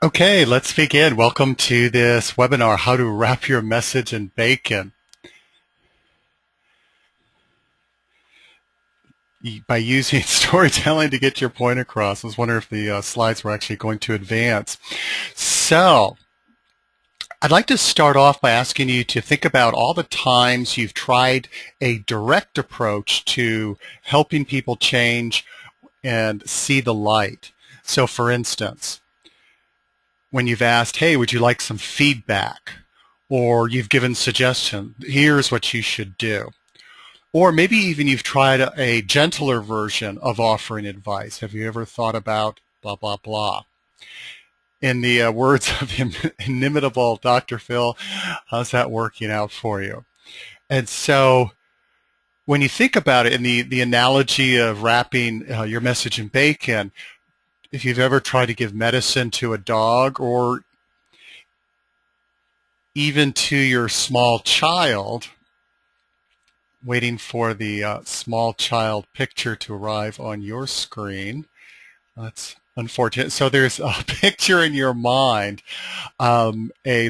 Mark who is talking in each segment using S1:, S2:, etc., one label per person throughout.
S1: Okay, let's begin. Welcome to this webinar, How to Wrap Your Message in Bacon. By using storytelling to get your point across. I was wondering if the slides were actually going to advance. So, I'd like to start off by asking you to think about all the times you've tried a direct approach to helping people change and see the light. So, for instance, when you've asked, hey, would you like some feedback? Or you've given suggestions, here's what you should do. Or maybe even you've tried a gentler version of offering advice. Have you ever thought about blah, blah, blah? In the words of the inimitable Dr. Phil, how's that working out for you? And so when you think about it in the analogy of wrapping your message in bacon, if you've ever tried to give medicine to a dog or even to your small child, waiting for the small child picture to arrive on your screen. That's unfortunate. So there's a picture in your mind, a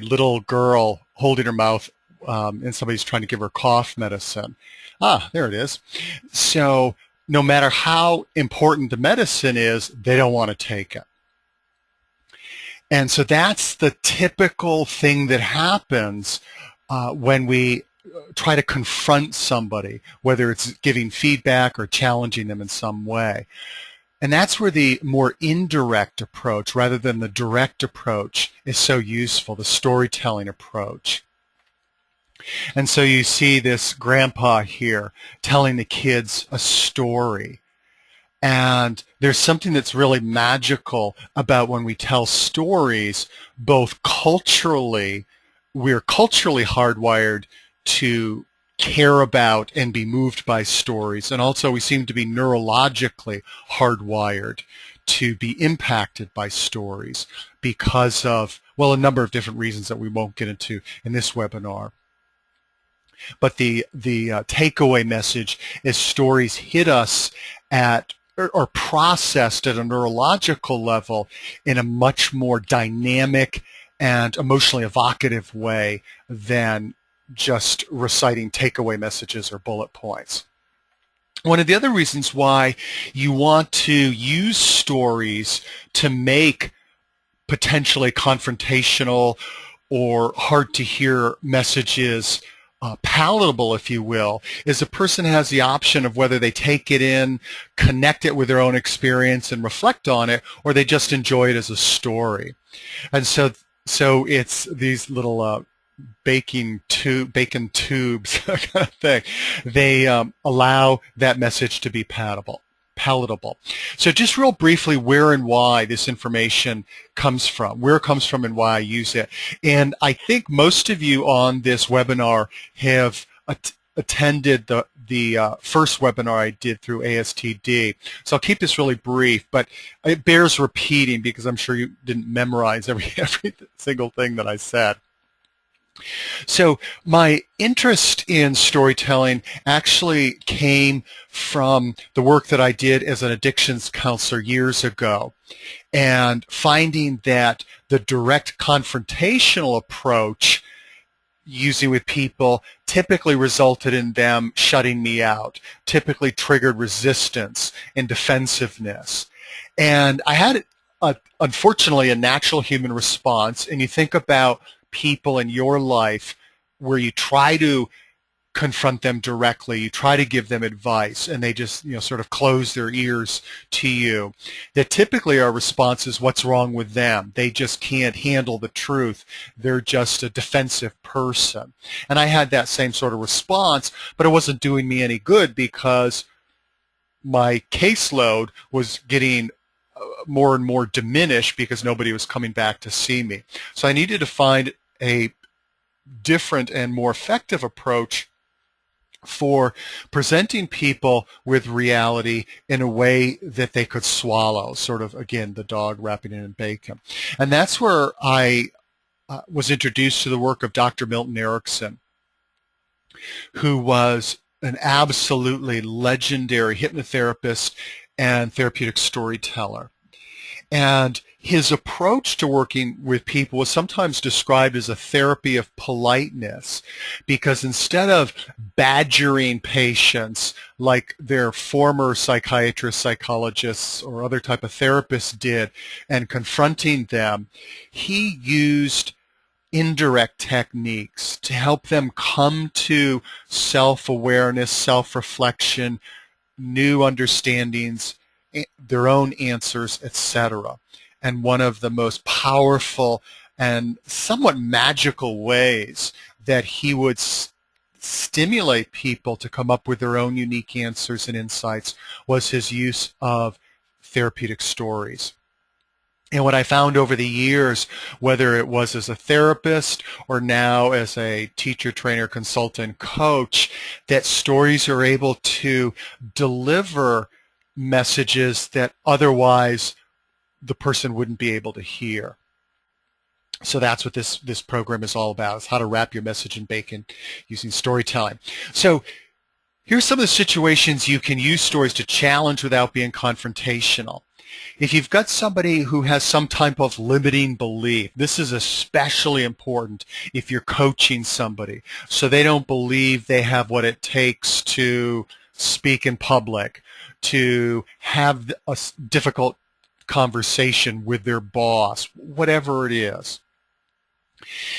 S1: little girl holding her mouth and somebody's trying to give her cough medicine. Ah, there it is. So no matter how important the medicine is, they don't want to take it. And so that's the typical thing that happens when we try to confront somebody, whether it's giving feedback or challenging them in some way. And that's where the more indirect approach, rather than the direct approach, is so useful, the storytelling approach. And so you see this grandpa here telling the kids a story. And there's something that's really magical about when we tell stories, both culturally, we're culturally hardwired to care about and be moved by stories. And also we seem to be neurologically hardwired to be impacted by stories because of, well, a number of different reasons that we won't get into in this webinar. But the takeaway message is stories hit us at or processed at a neurological level in a much more dynamic and emotionally evocative way than just reciting takeaway messages or bullet points. One of the other reasons why you want to use stories to make potentially confrontational or hard to hear messages palatable, if you will, is a person has the option of whether they take it in, connect it with their own experience and reflect on it, or they just enjoy it as a story. And so it's these little bacon tubes kind of thing. They allow that message to be palatable. So just real briefly, where and why this information comes from, where it comes from and why I use it. And I think most of you on this webinar have attended the first webinar I did through ASTD. So I'll keep this really brief, but it bears repeating because I'm sure you didn't memorize every single thing that I said. So my interest in storytelling actually came from the work that I did as an addictions counselor years ago, and finding that the direct confrontational approach using with people typically resulted in them shutting me out, typically triggered resistance and defensiveness. And I had, unfortunately, a natural human response, and you think about people in your life where you try to confront them directly, you try to give them advice, and they just, sort of close their ears to you. That typically our response is, what's wrong with them? They just can't handle the truth. They're just a defensive person. And I had that same sort of response, but it wasn't doing me any good because my caseload was getting more and more diminished because nobody was coming back to see me. So I needed to find a different and more effective approach for presenting people with reality in a way that they could swallow, sort of, again, the dog wrapping it in bacon. And that's where I was introduced to the work of Dr. Milton Erickson, who was an absolutely legendary hypnotherapist and therapeutic storyteller. And his approach to working with people was sometimes described as a therapy of politeness, because instead of badgering patients like their former psychiatrists, psychologists, or other type of therapists did and confronting them, he used indirect techniques to help them come to self-awareness, self-reflection, new understandings, their own answers, etc. And one of the most powerful and somewhat magical ways that he would stimulate people to come up with their own unique answers and insights was his use of therapeutic stories. And what I found over the years, whether it was as a therapist or now as a teacher, trainer, consultant, coach, that stories are able to deliver messages that otherwise the person wouldn't be able to hear. So that's what this program is all about, is how to wrap your message in bacon using storytelling. So here's some of the situations you can use stories to challenge without being confrontational. If you've got somebody who has some type of limiting belief, this is especially important if you're coaching somebody, so they don't believe they have what it takes to speak in public, to have a difficult conversation with their boss, whatever it is.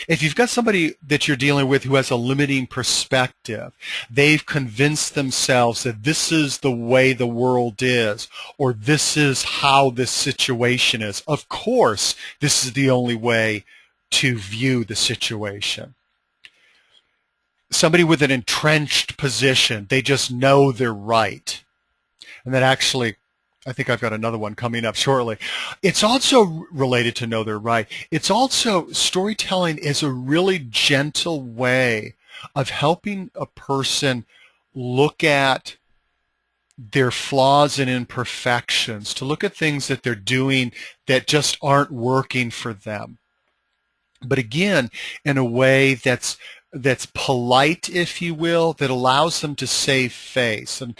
S1: If you've got somebody that you're dealing with who has a limiting perspective, they've convinced themselves that this is the way the world is, or this is how this situation is. Of course, this is the only way to view the situation. Somebody with an entrenched position, they just know they're right. And that actually, I think I've got another one coming up shortly. It's also related to know they're right. It's also, storytelling is a really gentle way of helping a person look at their flaws and imperfections, to look at things that they're doing that just aren't working for them. But again, in a way that's polite, if you will, that allows them to save face. And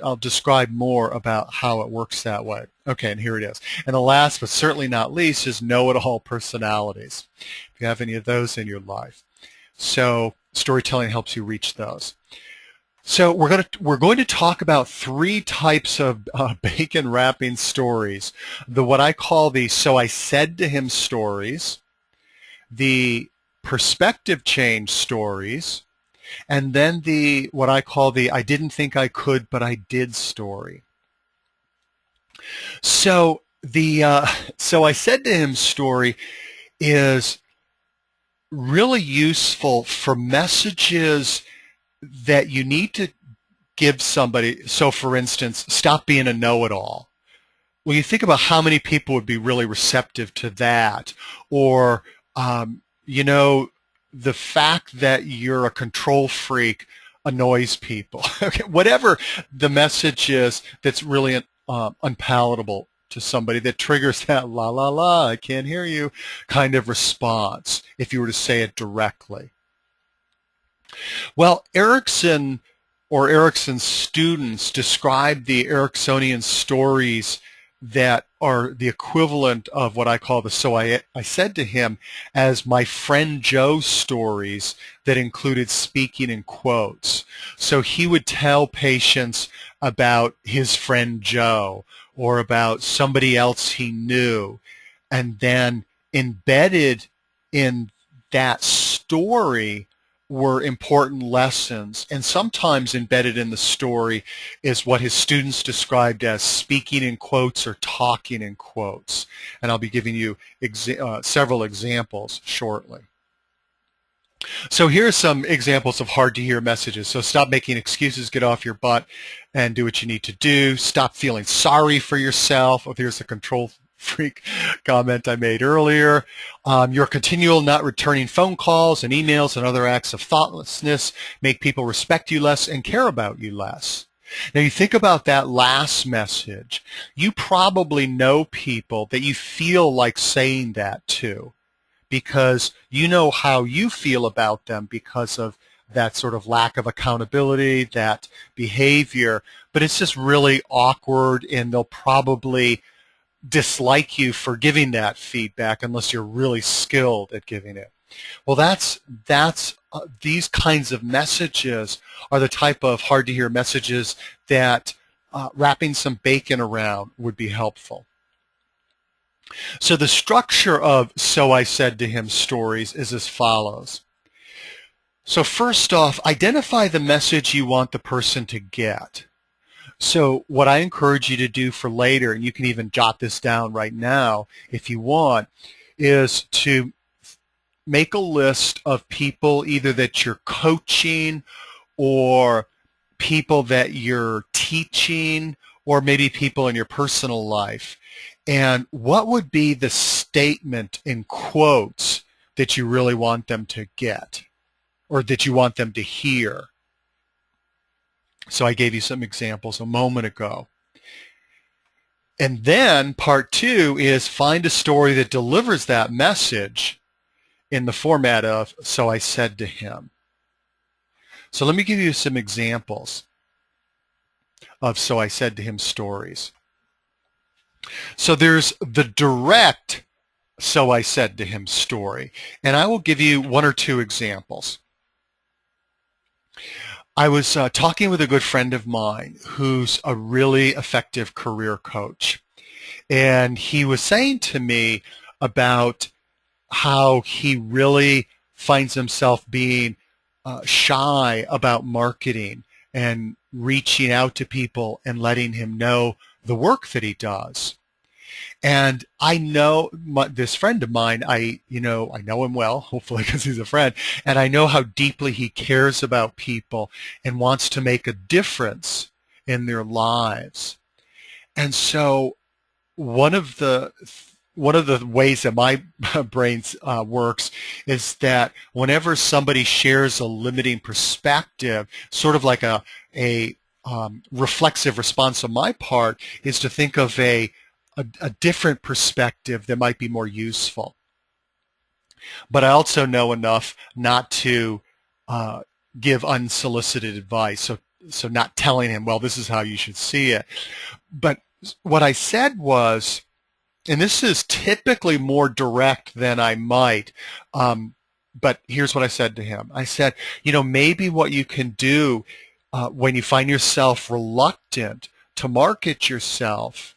S1: I'll describe more about how it works that way. Okay, and here it is. And the last, but certainly not least, is know-it-all personalities, if you have any of those in your life. So storytelling helps you reach those. So we're going to talk about 3 types of bacon wrapping stories. What I call the "so I said to him" stories, the perspective change stories, and then what I call the "I didn't think I could, but I did" story. So "so I said to him" story is really useful for messages that you need to give somebody. So for instance, stop being a know-it-all. Well, you think about how many people would be really receptive to that, or the fact that you're a control freak annoys people. Okay, whatever the message is that's really unpalatable to somebody, that triggers that "la la la, I can't hear you" kind of response, if you were to say it directly. Well, Erikson or Erikson's students describe the Ericksonian stories that are the equivalent of what I call the "so I said to him" as "my friend Joe" stories that included speaking in quotes. So he would tell patients about his friend Joe or about somebody else he knew, and then embedded in that story were important lessons, and sometimes embedded in the story is what his students described as speaking in quotes or talking in quotes. And I'll be giving you several examples shortly. So here are some examples of hard to hear messages. So stop making excuses, get off your butt and do what you need to do. Stop feeling sorry for yourself. Oh, there's a control freak comment I made earlier. Your continual not returning phone calls and emails and other acts of thoughtlessness make people respect you less and care about you less. Now you think about that last message. You probably know people that you feel like saying that to, because you know how you feel about them because of that sort of lack of accountability, that behavior, but it's just really awkward, and they'll probably dislike you for giving that feedback unless you're really skilled at giving it. Well, these kinds of messages are the type of hard to hear messages that wrapping some bacon around would be helpful. So the structure of So I Said to Him stories is as follows. So first off, identify the message you want the person to get. So what I encourage you to do for later, and you can even jot this down right now if you want, is to make a list of people either that you're coaching or people that you're teaching or maybe people in your personal life. And what would be the statement in quotes that you really want them to get or that you want them to hear? So I gave you some examples a moment ago. And then part two is find a story that delivers that message in the format of So I Said to Him. So let me give you some examples of So I Said to Him stories. So there's the direct So I Said to Him story, and I will give you one or two examples. I was talking with a good friend of mine who's a really effective career coach, and he was saying to me about how he really finds himself being shy about marketing and reaching out to people and letting him know the work that he does. And I know this friend of mine, I know him well, hopefully because he's a friend, and I know how deeply he cares about people and wants to make a difference in their lives. And so one of the ways that my brain works is that whenever somebody shares a limiting perspective, sort of like a reflexive response on my part, is to think of a different perspective that might be more useful. But I also know enough not to give unsolicited advice, so not telling him, well, this is how you should see it. But what I said was, and this is typically more direct than I might, but here's what I said to him. I said, maybe what you can do when you find yourself reluctant to market yourself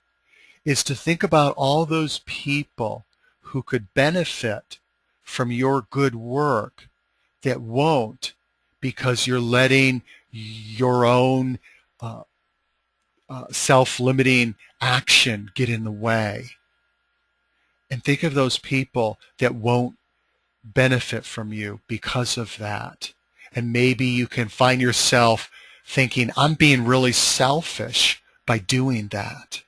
S1: is to think about all those people who could benefit from your good work that won't, because you're letting your own self-limiting action get in the way. And think of those people that won't benefit from you because of that. And maybe you can find yourself thinking, I'm being really selfish by doing that.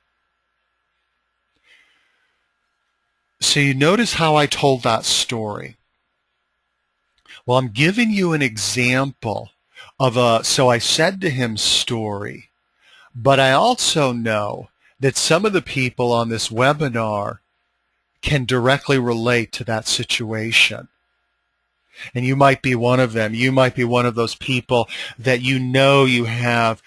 S1: So you notice how I told that story. Well, I'm giving you an example of a So I Said to Him story, but I also know that some of the people on this webinar can directly relate to that situation. And you might be one of them. You might be one of those people that you have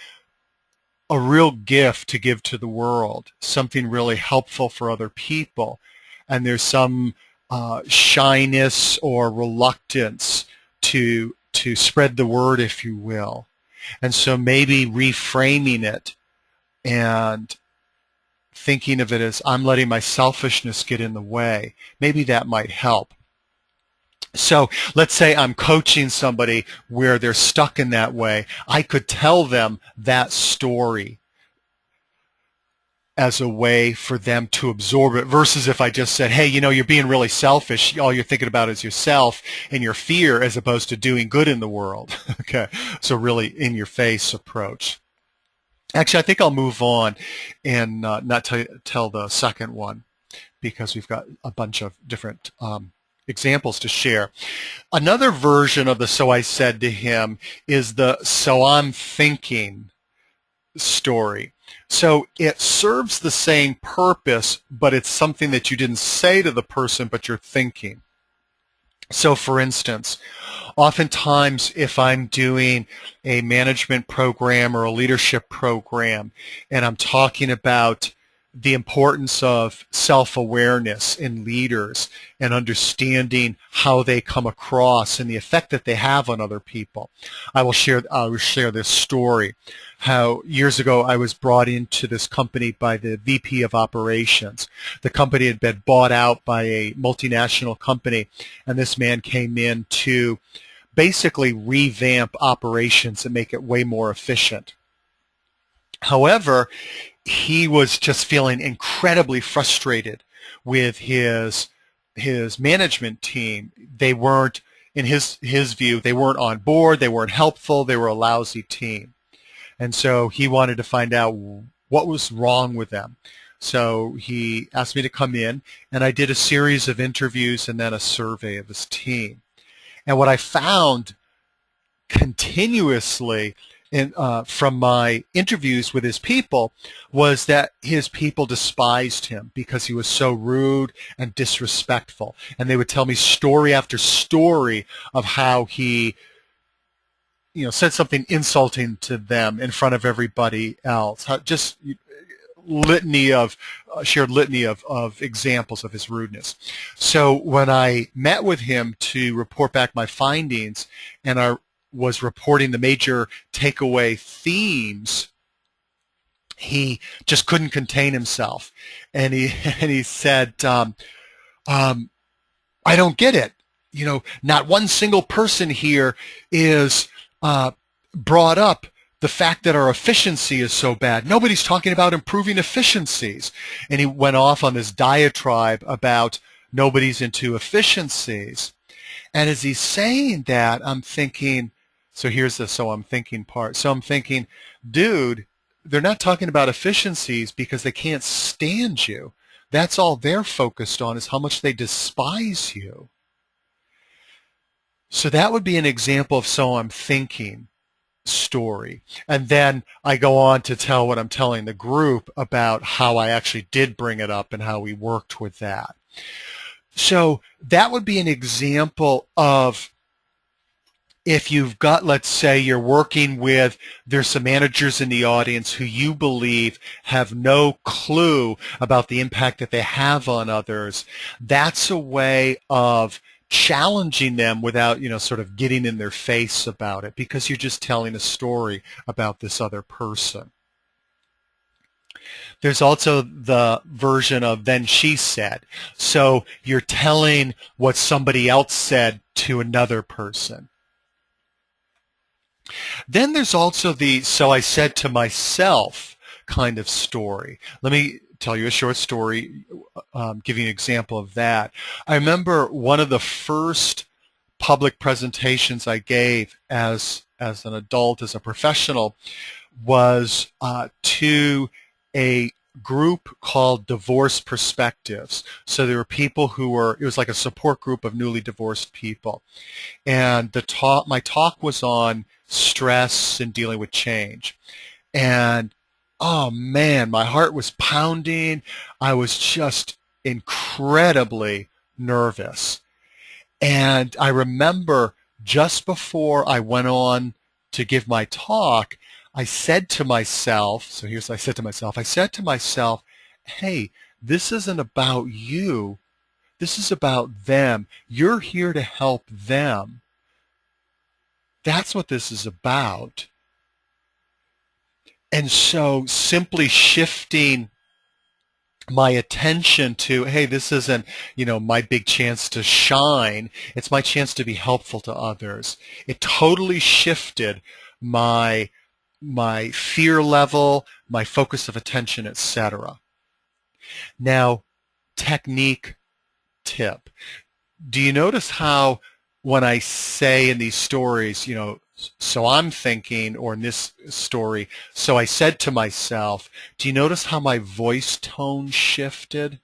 S1: a real gift to give to the world, something really helpful for other people. And there's some shyness or reluctance to spread the word, if you will. And so maybe reframing it and thinking of it as I'm letting my selfishness get in the way, maybe that might help. So let's say I'm coaching somebody where they're stuck in that way. I could tell them that story as a way for them to absorb it versus if I just said, hey, you're being really selfish. All you're thinking about is yourself and your fear as opposed to doing good in the world. Okay, so really in your face approach. Actually, I think I'll move on and not tell the second one because we've got a bunch of different examples to share. Another version of the So I Said to Him is the So I'm Thinking story. So it serves the same purpose, but it's something that you didn't say to the person, but you're thinking. So for instance, oftentimes if I'm doing a management program or a leadership program and I'm talking about the importance of self-awareness in leaders and understanding how they come across and the effect that they have on other people. I will share this story. How years ago I was brought into this company by the VP of operations. The company had been bought out by a multinational company, and this man came in to basically revamp operations and make it way more efficient. However, he was just feeling incredibly frustrated with his management team. They weren't, in his view, they weren't on board, they weren't helpful, they were a lousy team. And so he wanted to find out what was wrong with them. So he asked me to come in, and I did a series of interviews and then a survey of his team. And what I found continuously from my interviews with his people was that his people despised him because he was so rude and disrespectful. And they would tell me story after story of how he said something insulting to them in front of everybody else. Just shared litany of examples of his rudeness. So when I met with him to report back my findings, and I was reporting the major takeaway themes, he just couldn't contain himself, and he said, "I don't get it. Not one single person here is brought up the fact that our efficiency is so bad. Nobody's talking about improving efficiencies." And he went off on this diatribe about nobody's into efficiencies. And as he's saying that, I'm thinking, so here's the so I'm thinking part. So I'm thinking, dude, they're not talking about efficiencies because they can't stand you. That's all they're focused on, is how much they despise you. So that would be an example of so I'm thinking story. And then I go on to tell what I'm telling the group about how I actually did bring it up and how we worked with that. So that would be an example of, if you've got, let's say you're working with, there's some managers in the audience who you believe have no clue about the impact that they have on others, that's a way of challenging them without, sort of getting in their face about it, because you're just telling a story about this other person. There's also the version of then she said. So you're telling what somebody else said to another person. Then there's also the so I said to myself kind of story. Let me tell you a short story, giving an example of that. I remember one of the first public presentations I gave as an adult, as a professional, was to a group called Divorce Perspectives. So there were people it was like a support group of newly divorced people. And my talk was on stress and dealing with change. And oh man, my heart was pounding. I was just incredibly nervous. And I remember just before I went on to give my talk, I said to myself, so here's what I said to myself. I said to myself, hey, this isn't about you. This is about them. You're here to help them. That's what this is about. And so simply shifting my attention to, hey, this isn't, my big chance to shine. It's my chance to be helpful to others. It totally shifted my fear level, my focus of attention, etc. Now, technique tip. Do you notice how when I say in these stories, so I'm thinking, or in this story, so I said to myself, do you notice how my voice tone shifted?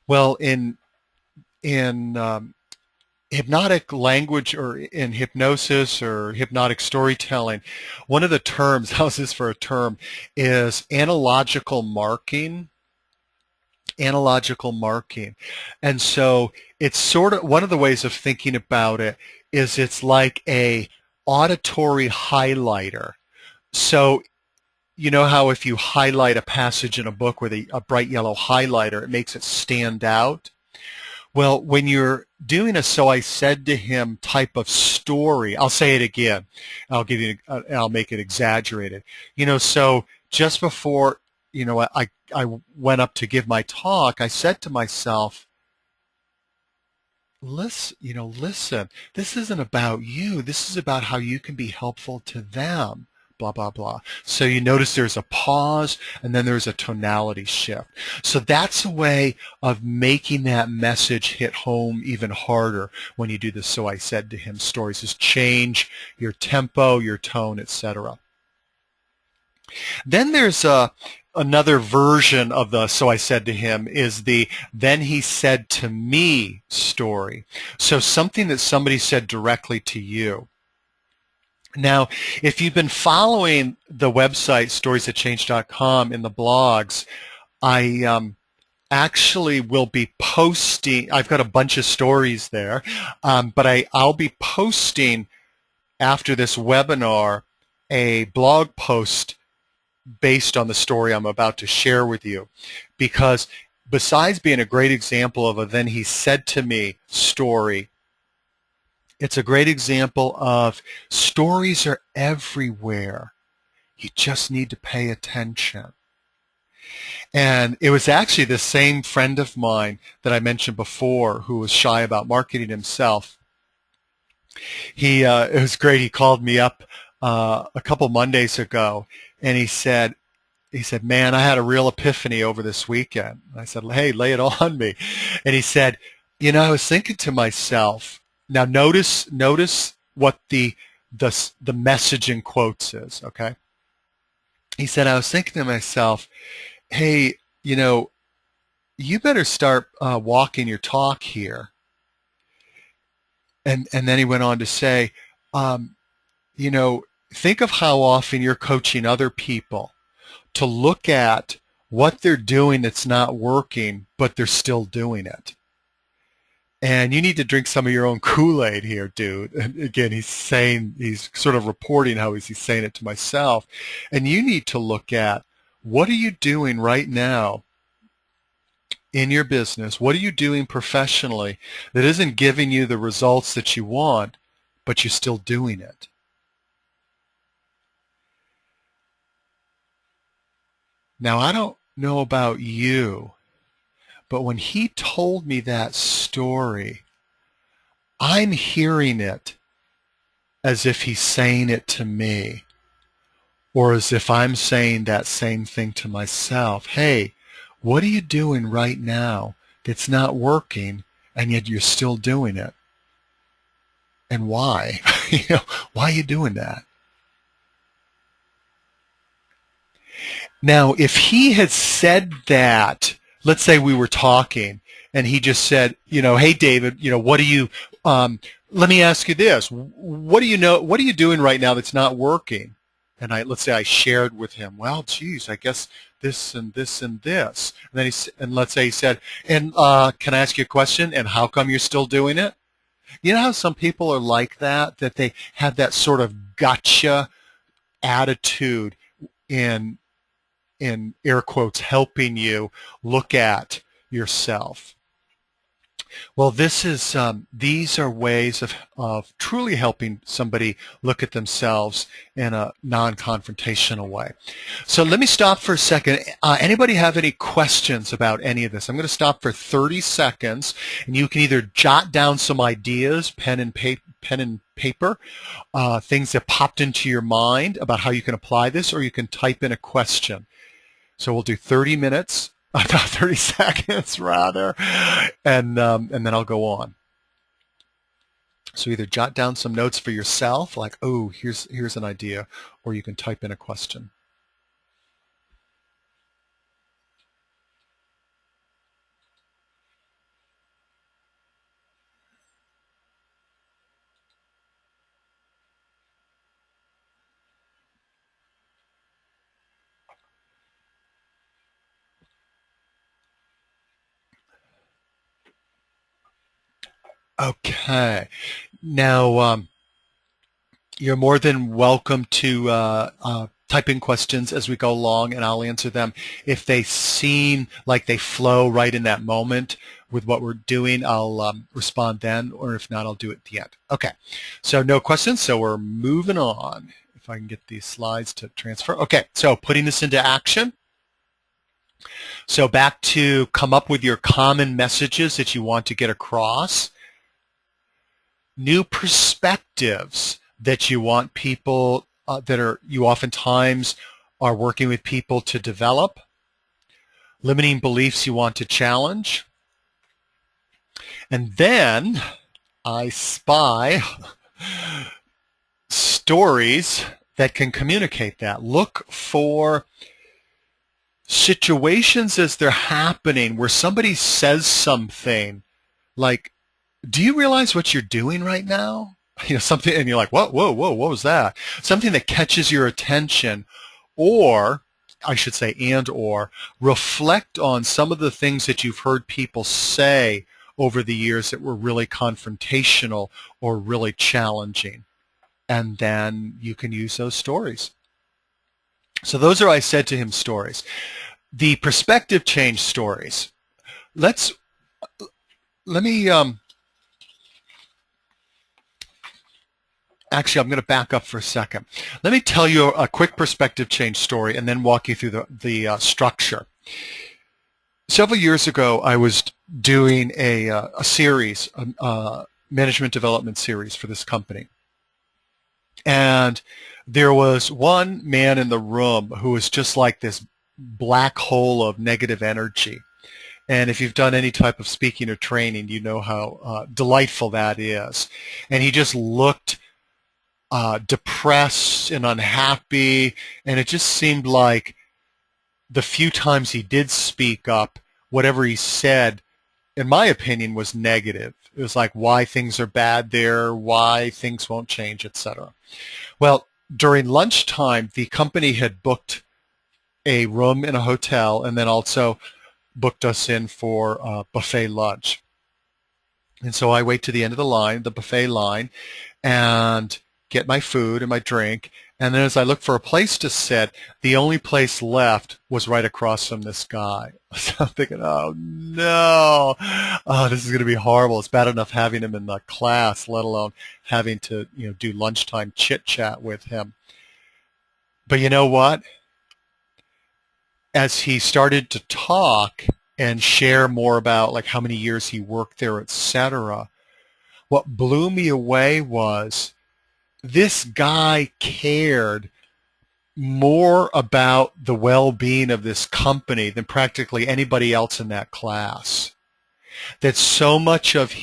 S1: Well, in hypnotic language, or in hypnosis or hypnotic storytelling, one of the terms, how's this for a term, is analogical marking. Analogical marking. And so it's sort of, one of the ways of thinking about it is it's like a auditory highlighter. So you know how if you highlight a passage in a book with a bright yellow highlighter, it makes it stand out? Well, when you're doing a "so I said to him" type of story, I'll say it again. I'll make it exaggerated. So just before, I went up to give my talk, I said to myself, listen, this isn't about you. This is about how you can be helpful to them, blah, blah, blah. So you notice there's a pause and then there's a tonality shift. So that's a way of making that message hit home even harder when you do the "so I said to him" stories, is change your tempo, your tone, etc. Then there's another version of the "so I said to him" is the "then he said to me" story. So something that somebody said directly to you. Now, if you've been following the website storiesthatchange.com in the blogs, I actually will be posting, I've got a bunch of stories there, but I'll be posting after this webinar a blog post based on the story I'm about to share with you, because besides being a great example of a "then he said to me" story, it's a great example of stories are everywhere. You just need to pay attention. And it was actually the same friend of mine that I mentioned before who was shy about marketing himself. It was great. He called me up a couple Mondays ago, and he said, "Man, I had a real epiphany over this weekend." I said, "Hey, lay it on me." And he said, "I was thinking to myself." Now notice what the message in quotes is, okay? He said, "I was thinking to myself, hey, you better start walking your talk here." And then he went on to say, um, think of how often you're coaching other people to look at what they're doing that's not working, but they're still doing it. And you need to drink some of your own Kool-Aid here, dude. And again, he's sort of reporting how he's saying it to myself. And you need to look at, what are you doing right now in your business? What are you doing professionally that isn't giving you the results that you want, but you're still doing it? Now, I don't know about you, but when he told me that story, I'm hearing it as if he's saying it to me, or as if I'm saying that same thing to myself. Hey, what are you doing right now that's not working, and yet you're still doing it? And why? Why are you doing that? Now, if he had said that, let's say we were talking, and he just said, "Hey, David, what do you, let me ask you this. What are you doing right now that's not working?" And let's say I shared with him, "Well, geez, I guess this and this and this." And then and let's say he said, "And can I ask you a question? And how come you're still doing it?" You know how some people are like that they have that sort of gotcha attitude in air quotes, helping you look at yourself. Well, these are ways of truly helping somebody look at themselves in a non-confrontational way. So let me stop for a second. Anybody have any questions about any of this? I'm going to stop for 30 seconds, and you can either jot down some ideas, pen and paper, things that popped into your mind about how you can apply this, or you can type in a question. So we'll do 30 minutes, about 30 seconds rather, and then I'll go on. So either jot down some notes for yourself, like, oh, here's an idea, or you can type in a question. Okay. Now, you're more than welcome to type in questions as we go along, and I'll answer them. If they seem like they flow right in that moment with what we're doing, I'll respond then, or if not, I'll do it at the end. Okay, so no questions, so we're moving on. If I can get these slides to transfer. Okay, so putting this into action. So back to come up with your common messages that you want to get across. New perspectives that you want people you oftentimes are working with people to develop. Limiting beliefs you want to challenge. And then I spy stories that can communicate that. Look for situations as they're happening where somebody says something like, do you realize what you're doing right now? Something, and you're like, whoa, what was that? Something that catches your attention, or I should say, or reflect on some of the things that you've heard people say over the years that were really confrontational or really challenging. And then you can use those stories. So those are, I said to him, stories. The perspective change stories. Let me actually, I'm going to back up for a second. Let me tell you a quick perspective change story and then walk you through the structure. Several years ago, I was doing a series, a management development series for this company. And there was one man in the room who was just like this black hole of negative energy. And if you've done any type of speaking or training, you know how delightful that is. And he just looked depressed and unhappy, and it just seemed like the few times he did speak up, whatever he said, in my opinion, was negative. It was like why things are bad there, why things won't change, etc. Well, during lunchtime, the company had booked a room in a hotel and then also booked us in for buffet lunch. And so I wait to the end of the line, the buffet line, and get my food and my drink. And then as I look for a place to sit, the only place left was right across from this guy. So I'm thinking, oh no, this is going to be horrible. It's bad enough having him in the class, let alone having to, do lunchtime chit chat with him. But you know what? As he started to talk and share more about like how many years he worked there, etc., what blew me away was this guy cared more about the well-being of this company than practically anybody else in that class. That so much of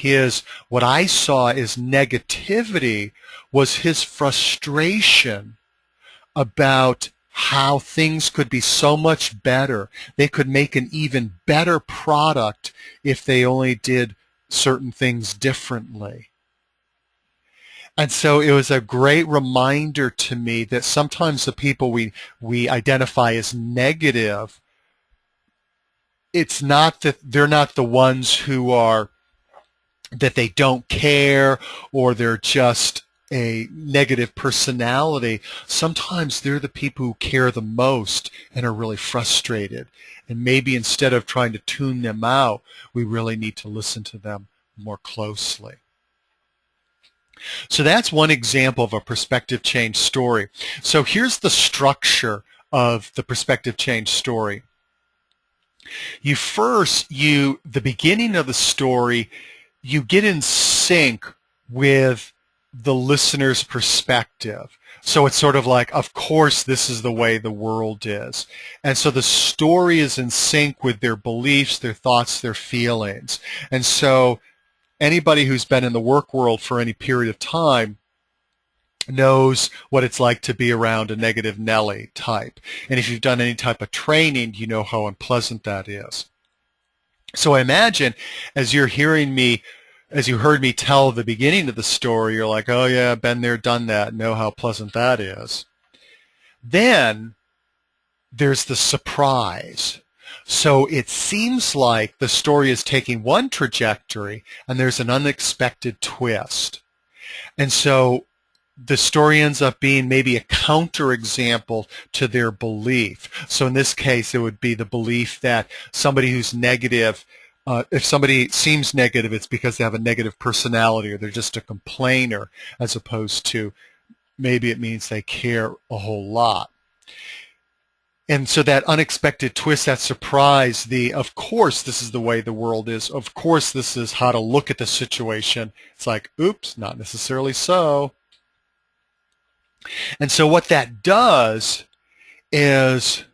S1: what I saw as negativity was his frustration about how things could be so much better. They could make an even better product if they only did certain things differently. And so it was a great reminder to me that sometimes the people we identify as negative, it's not that they're not the ones who are, that they don't care or they're just a negative personality. Sometimes they're the people who care the most and are really frustrated. And maybe instead of trying to tune them out, we really need to listen to them more closely. So that's one example of a perspective change story. So here's the structure of the perspective change story. The beginning of the story, you get in sync with the listener's perspective. So it's sort of like, of course, this is the way the world is. And so the story is in sync with their beliefs, their thoughts, their feelings. And so anybody who's been in the work world for any period of time knows what it's like to be around a negative Nelly type. And if you've done any type of training, you know how unpleasant that is. So I imagine as you heard me tell the beginning of the story, you're like, oh yeah, been there, done that, know how pleasant that is. Then there's the surprise. So it seems like the story is taking one trajectory and there's an unexpected twist. And so the story ends up being maybe a counterexample to their belief. So in this case, it would be the belief that somebody who's negative, if somebody seems negative, it's because they have a negative personality or they're just a complainer, as opposed to maybe it means they care a whole lot. And so that unexpected twist, that surprise, of course this is the way the world is, of course this is how to look at the situation. It's like, oops, not necessarily so. And so what that does is,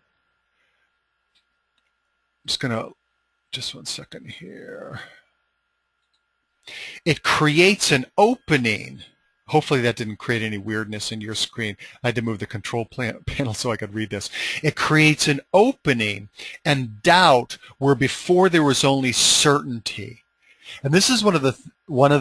S1: just one second here. It creates an opening. Hopefully that didn't create any weirdness in your screen. I had to move the control panel so I could read this. It creates an opening and doubt where before there was only certainty. And this is one of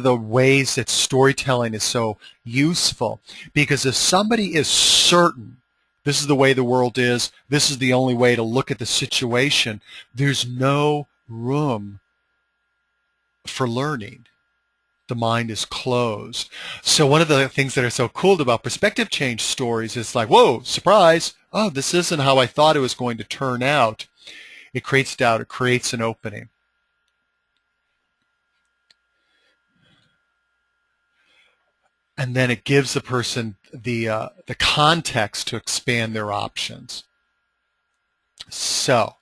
S1: the ways that storytelling is so useful, because if somebody is certain this is the way the world is, this is the only way to look at the situation, there's no room for learning. The mind is closed. So one of the things that are so cool about perspective change stories is like, whoa, surprise, oh, this isn't how I thought it was going to turn out. It creates doubt, it creates an opening. And then it gives the person the context to expand their options. So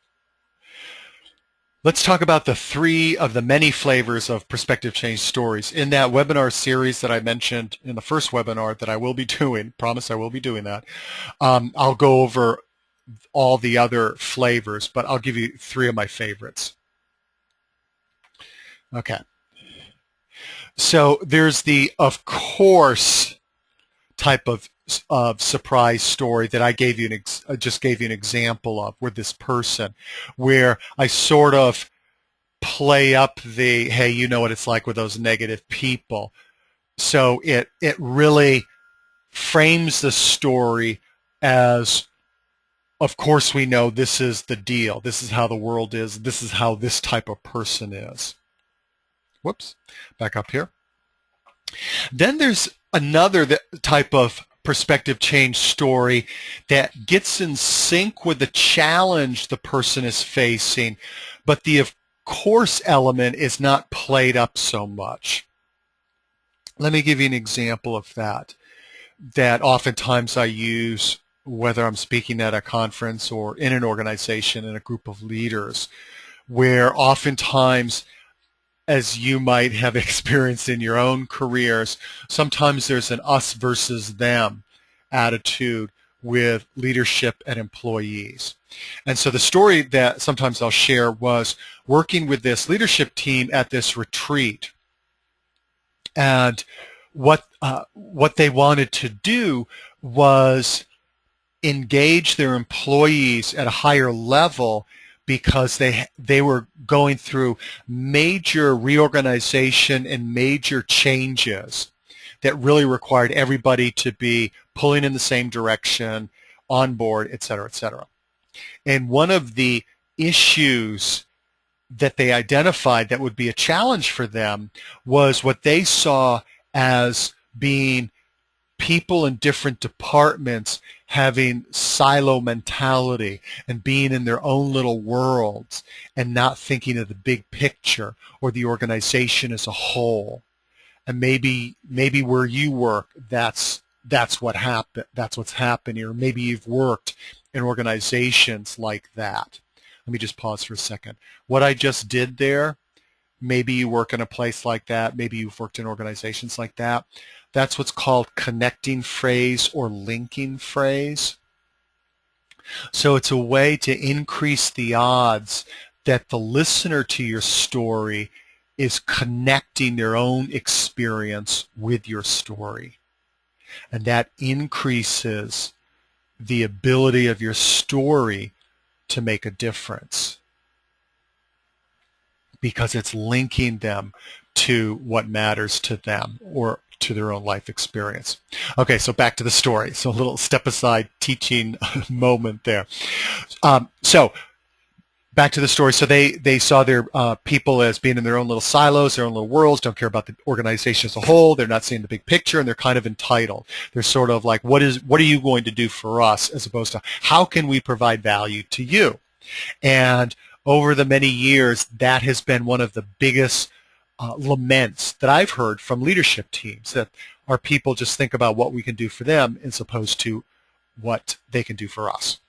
S1: let's talk about the 3 of the many flavors of perspective change stories. In that webinar series that I mentioned in the first webinar that I will be doing, promise I will be doing that, I'll go over all the other flavors, but I'll give you 3 of my favorites. Okay. So there's the of course type of surprise story that I gave you just gave you an example of with this person, where I sort of play up the, hey, you know what it's like with those negative people. So it really frames the story as, of course we know this is the deal. This is how the world is. This is how this type of person is. Whoops, back up here. Then there's another type of perspective change story that gets in sync with the challenge the person is facing, but the of course element is not played up so much. Let me give you an example of that oftentimes I use, whether I'm speaking at a conference or in an organization in a group of leaders, where oftentimes, as you might have experienced in your own careers, sometimes there's an us versus them attitude with leadership and employees. And so the story that sometimes I'll share was working with this leadership team at this retreat. And what they wanted to do was engage their employees at a higher level, because they were going through major reorganization and major changes that really required everybody to be pulling in the same direction, on board, et cetera, et cetera. And one of the issues that they identified that would be a challenge for them was what they saw as being people in different departments having silo mentality and being in their own little worlds and not thinking of the big picture or the organization as a whole. And maybe where you work, that's what happened. That's what's happening. Or maybe you've worked in organizations like that. Let me just pause for a second. What I just did there, maybe you work in a place like that. Maybe you've worked in organizations like that. That's what's called connecting phrase or linking phrase. So it's a way to increase the odds that the listener to your story is connecting their own experience with your story. And that increases the ability of your story to make a difference, because it's linking them to what matters to them or to their own life experience. Okay, so back to the story. So a little step aside teaching moment there. So back to the story. So they saw their people as being in their own little silos, their own little worlds, don't care about the organization as a whole. They're not seeing the big picture, and they're kind of entitled. They're sort of like, what are you going to do for us, as opposed to how can we provide value to you? And over the many years, that has been one of the biggest laments that I've heard from leadership teams, that our people just think about what we can do for them as opposed to what they can do for us.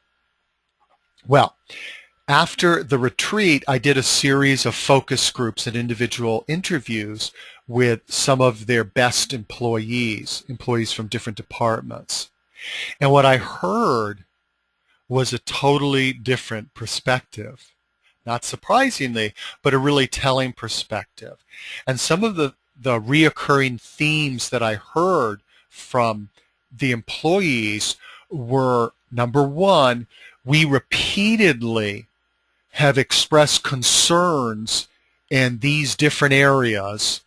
S1: Well, after the retreat, I did a series of focus groups and individual interviews with some of their best employees from different departments. And what I heard was a totally different perspective. Not surprisingly, but a really telling perspective. And some of the reoccurring themes that I heard from the employees were, number one, we repeatedly have expressed concerns in these different areas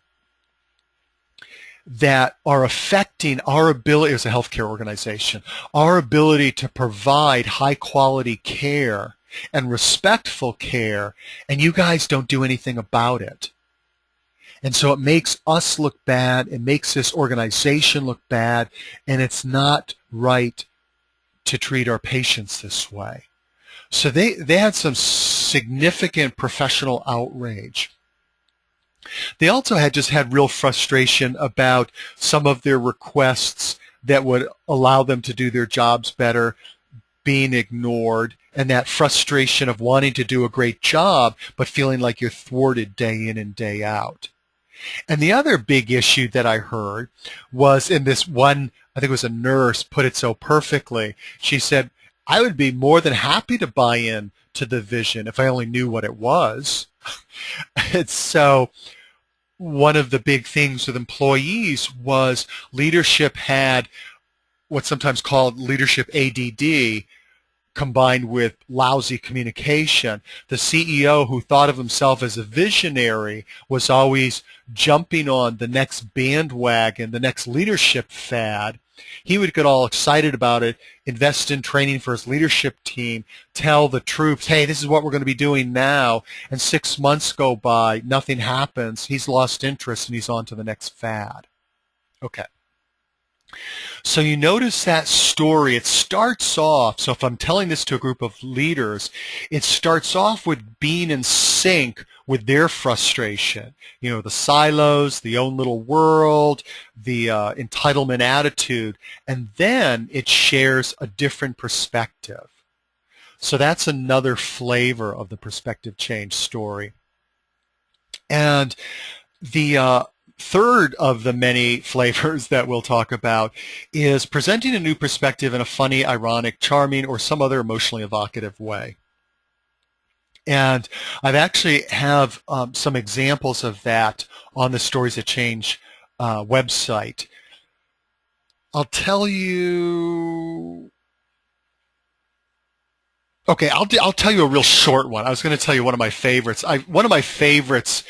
S1: that are affecting our ability as a healthcare organization, our ability to provide high quality care and respectful care, and you guys don't do anything about it. And so it makes us look bad, it makes this organization look bad, and it's not right to treat our patients this way. So they had some significant professional outrage. They also had real frustration about some of their requests that would allow them to do their jobs better being ignored, and that frustration of wanting to do a great job but feeling like you're thwarted day in and day out. And the other big issue that I heard was in this one, I think it was a nurse, put it so perfectly. She said, I would be more than happy to buy in to the vision if I only knew what it was. And so one of the big things with employees was leadership had what's sometimes called leadership ADD, combined with lousy communication. The CEO, who thought of himself as a visionary, was always jumping on the next bandwagon, the next leadership fad. He would get all excited about it, invest in training for his leadership team, tell the troops, hey, this is what we're going to be doing now, and 6 months go by, nothing happens, he's lost interest, and he's on to the next fad. Okay. So you notice that story, it starts off, so if I'm telling this to a group of leaders, it starts off with being in sync with their frustration. You know, the silos, the own little world, the entitlement attitude, and then it shares a different perspective. So that's another flavor of the perspective change story. And the third of the many flavors that we'll talk about is presenting a new perspective in a funny, ironic, charming, or some other emotionally evocative way. And I've actually have some examples of that on the Stories That Change website. I'll tell you. Okay, I'll tell you a real short one. I was going to tell you one of my favorites. One of my favorites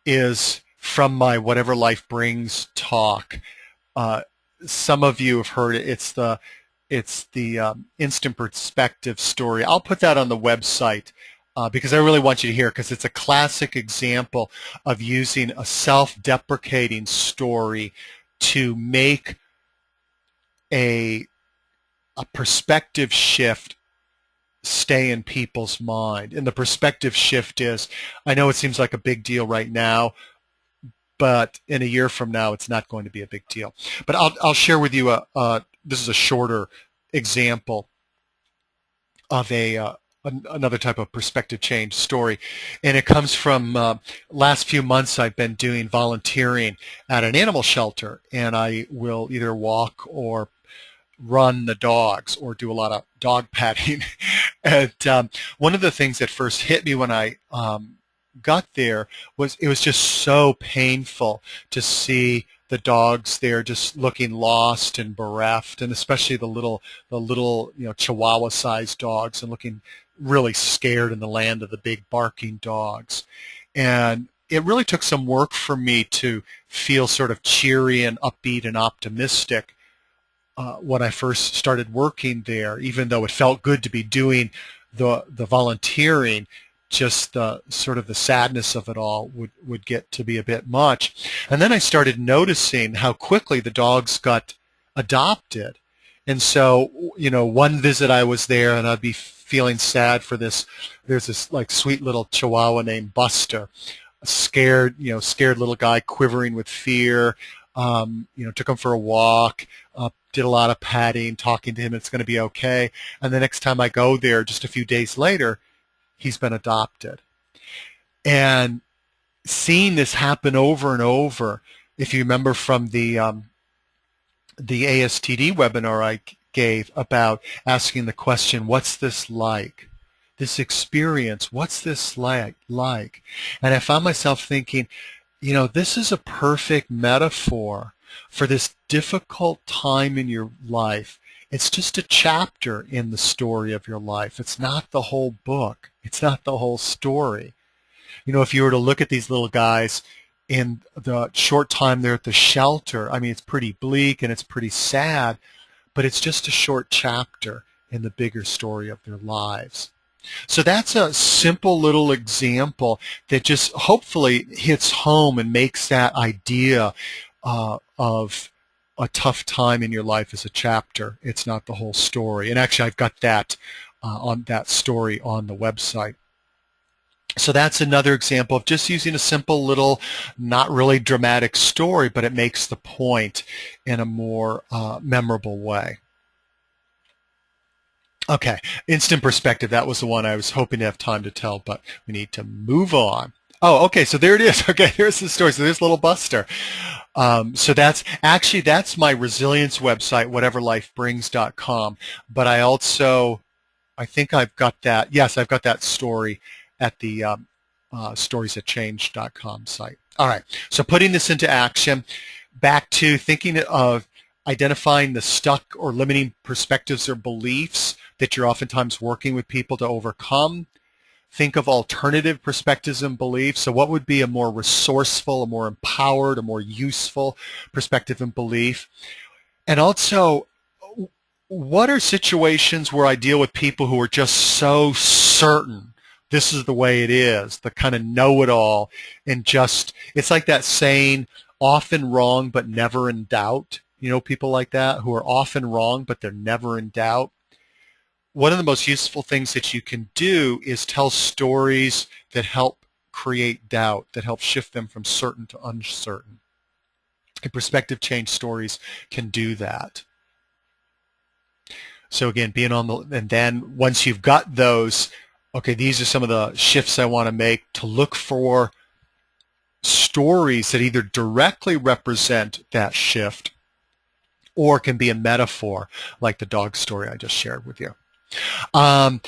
S1: is from my Whatever Life Brings talk. Some of you have heard it. It's the instant perspective story. I'll put that on the website because I really want you to hear it, because it's a classic example of using a self-deprecating story to make a perspective shift stay in people's mind. And the perspective shift is, I know it seems like a big deal right now, but in a year from now, it's not going to be a big deal. But I'll share with you this is a shorter example of another type of perspective change story, and it comes from last few months. I've been doing volunteering at an animal shelter, and I will either walk or run the dogs or do a lot of dog patting. And one of the things that first hit me when I got there was it was just so painful to see the dogs there just looking lost and bereft, and especially the little Chihuahua-sized dogs, and looking really scared in the land of the big barking dogs. And it really took some work for me to feel sort of cheery and upbeat and optimistic when I first started working there, even though it felt good to be doing the volunteering, just the sort of the sadness of it all would get to be a bit much. And then I started noticing how quickly the dogs got adopted. And so, one visit I was there and I'd be feeling sad for this. There's this like sweet little Chihuahua named Buster, a scared little guy quivering with fear. Took him for a walk, did a lot of patting, talking to him, it's going to be okay. And the next time I go there, just a few days later, he's been adopted. And seeing this happen over and over, if you remember from the ASTD webinar I gave about asking the question, what's this like? This experience, what's this like? And I found myself thinking, this is a perfect metaphor for this difficult time in your life. It's just a chapter in the story of your life. It's not the whole book. It's not the whole story. If you were to look at these little guys in the short time they're at the shelter, I mean, it's pretty bleak and it's pretty sad, but it's just a short chapter in the bigger story of their lives. So that's a simple little example that just hopefully hits home and makes that idea of a tough time in your life as a chapter. It's not the whole story. And actually, I've got that on that story on the website. So that's another example of just using a simple little, not really dramatic story, but it makes the point in a more memorable way. Okay, instant perspective, that was the one I was hoping to have time to tell, but we need to move on. Oh, okay, so there it is. Okay, here's the story. So there's little Buster. So that's my resilience website, whateverlifebrings.com. But I think I've got that. Yes, I've got that story at the storiesthatchange.com site. All right, so putting this into action, back to thinking of identifying the stuck or limiting perspectives or beliefs that you're oftentimes working with people to overcome. Think of alternative perspectives and beliefs. So what would be a more resourceful, a more empowered, a more useful perspective and belief? And also, what are situations where I deal with people who are just so certain this is the way it is, the kind of know-it-all, and just, it's like that saying, often wrong but never in doubt. People like that who are often wrong but they're never in doubt. One of the most useful things that you can do is tell stories that help create doubt, that help shift them from certain to uncertain. And perspective change stories can do that. So again, and then once you've got those, okay, these are some of the shifts I want to make, to look for stories that either directly represent that shift or can be a metaphor, like the dog story I just shared with you.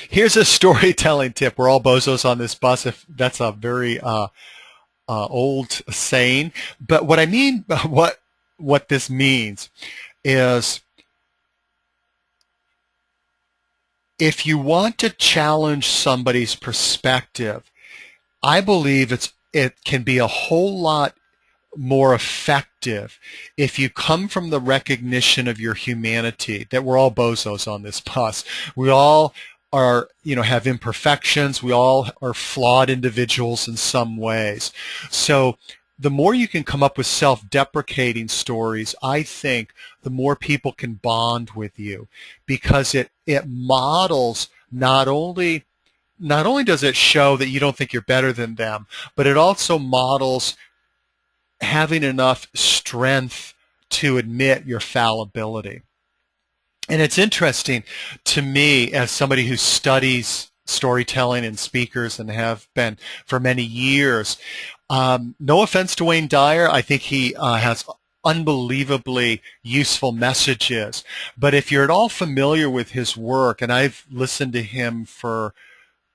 S1: Here's a storytelling tip. We're all bozos on this bus. If that's a very old saying, but what I mean, what this means is, if you want to challenge somebody's perspective, I believe it can be a whole lot more effective if you come from the recognition of your humanity, that we're all bozos on this bus. We all are, have imperfections. We all are flawed individuals in some ways. So the more you can come up with self-deprecating stories, I think the more people can bond with you, because it models not only does it show that you don't think you're better than them, but it also models having enough strength to admit your fallibility. And it's interesting to me, as somebody who studies storytelling and speakers and have been for many years, no offense to Wayne Dyer, I think he has unbelievably useful messages. But if you're at all familiar with his work, and I've listened to him for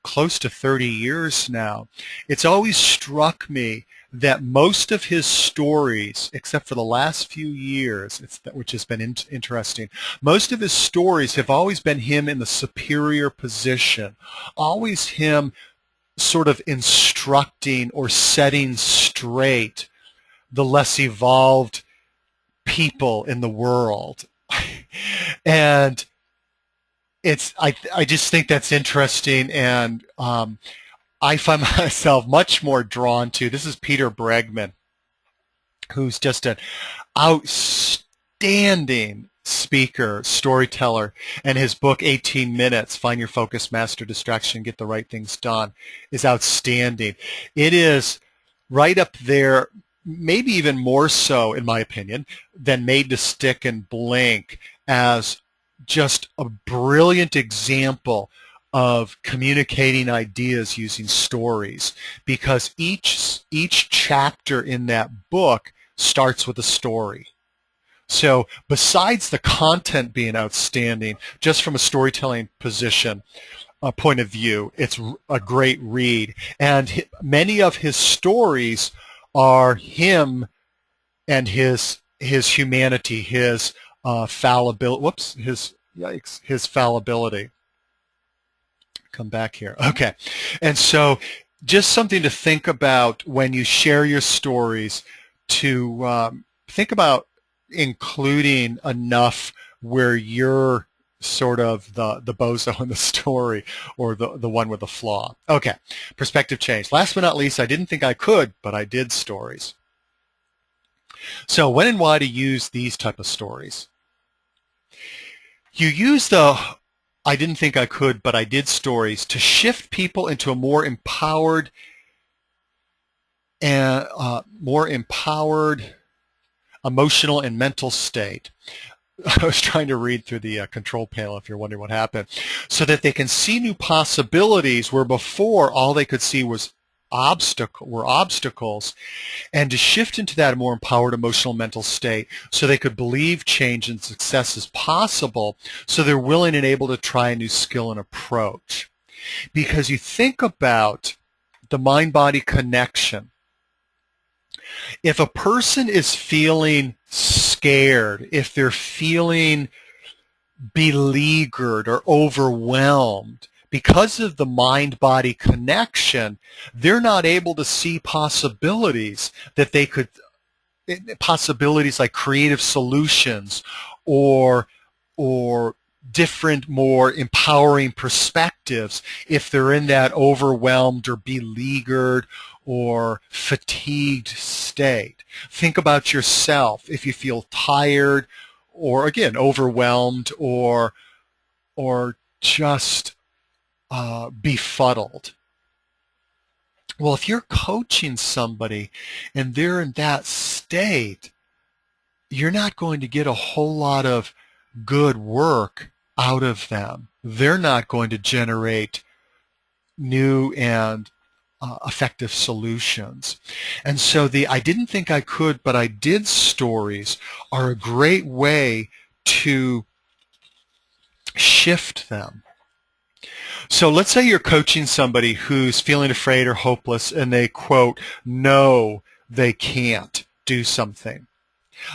S1: close to 30 years now, it's always struck me that most of his stories, except for the last few years, which has been interesting, most of his stories have always been him in the superior position, always him sort of instructing or setting straight the less evolved people in the world. And I just think that's interesting, and I find myself much more drawn to, this is Peter Bregman, who's just an outstanding speaker, storyteller, and his book 18 Minutes, Find Your Focus, Master Distraction, Get the Right Things Done, is outstanding. It is right up there, maybe even more so, in my opinion, than Made to Stick and Blink, as just a brilliant example of communicating ideas using stories, because each chapter in that book starts with a story. So besides the content being outstanding, just from a storytelling position, point of view, it's a great read. And many of his stories are him and his humanity, his fallibility. Whoops, his fallibility. Come back here. Okay. And so just something to think about when you share your stories, to think about including enough where you're sort of the bozo in the story, or the one with the flaw. Okay, perspective change. Last but not least, I didn't think I could, but I did stories. So when and why to use these type of stories? You use the I didn't think I could, but I did stories to shift people into a more empowered and emotional and mental state. I was trying to read through the control panel, if you're wondering what happened, so that they can see new possibilities where before all they could see was obstacles, and to shift into that more empowered emotional mental state so they could believe change and success is possible, so they're willing and able to try a new skill and approach. Because you think about the mind-body connection. If a person is feeling scared, if they're feeling beleaguered or overwhelmed, because of the mind-body connection, they're not able to see possibilities that they could, possibilities like creative solutions or different, more empowering perspectives, if they're in that overwhelmed or beleaguered or fatigued state. Think about yourself. If you feel tired, or again overwhelmed, or just befuddled. Well, if you're coaching somebody and they're in that state, you're not going to get a whole lot of good work out of them. They're not going to generate new and effective solutions. And so the I didn't think I could, but I did stories are a great way to shift them. So let's say you're coaching somebody who's feeling afraid or hopeless, and they quote, "No, they can't do something."